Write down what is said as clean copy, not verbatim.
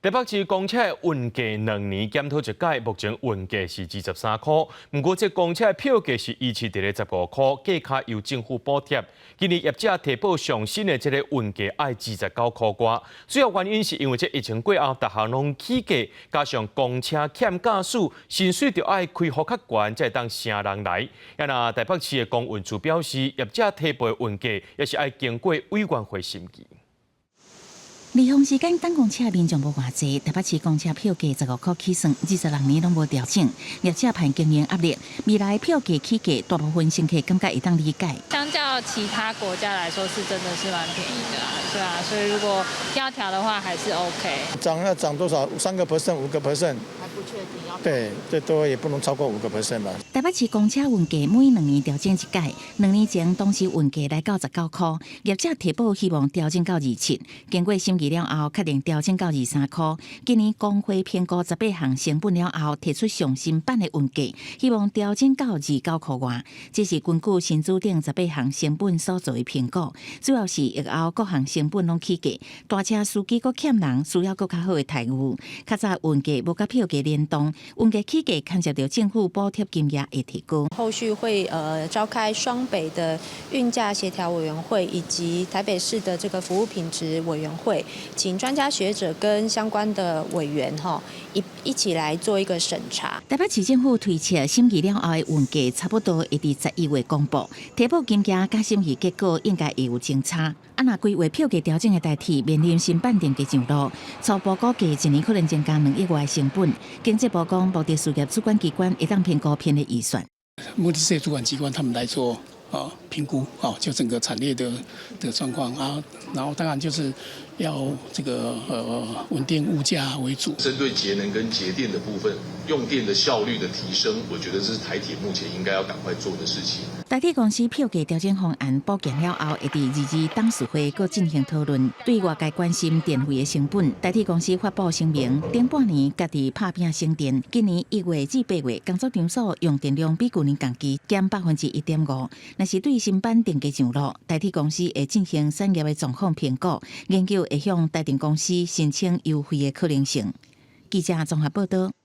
台北市公车运价2年检讨一改，目前运价是23块。不过，这公车票价是预期伫咧15块，价卡由政府补贴。今年业者提报上新的这个运价爱29块多，主要原因是因为这疫情过后，各项拢起价，加上公车欠驾驶，薪水就爱开户较悬，才会当请人来。那台北市的公运处表示，业者提报的运价也是爱经过委员会审议。离峰时间等公车民众无偌济，台北市公车票价15块起算，26年拢无调整，业者怕经营压力，未来票价起价，大部分乘客感觉会当理解。相较其他国家来说，是真的是蛮便宜的啦，对啊，所以如果要调的话，还是 OK。要涨多少？3%、5%？还不确定要。对，最多也不能超过5%吧。台北市公车运价每2年调整一届，2年前当时运价来到19块，业者提报希望调整到27，经过审议了后，确定调整到23块。今年工会评估18项成本了后，提出上新版的运价，希望调整到29块外。这是根据新制定18项成本所做的评估，主要是疫后各项成本拢起价，大车司机阁欠人，需要阁较好的待遇。较早运价无甲票价联动，运价起价牵涉到政府补贴金额的提高。后续会召开双北的运价协调委员会以及台北市的这个服务品质委员会，请专家学者跟相关的委员一起来做一个审查。台北市政府推测审议了后的运价差不多会伫11月公布，提报金额甲审议结果应该会有争差。若规划票价调整的代替面临新版定价上路，初步估计一年可能增加2亿外的成本。经济部讲，目的事业主管机关会当评估偏的预算。目的事业主管机关他们来做评估就整个产业的状况啊，然后当然就是要这个稳定物价为主。针对节能跟节电的部分，用电的效率的提升，我觉得这是台铁目前应该要赶快做的事情。台铁公司票价调整方案报建了后，会伫22董事会阁进行讨论。对外界关心电费的成本，台铁公司发布声明，顶半年家己拍拼省电，今年1月至8月工作场所用电量比去年同期减1.5%。若是对新版定价上路，台铁公司会进行产业的状况评估，研究会向台电公司申请优惠的可能性。记者综合报道。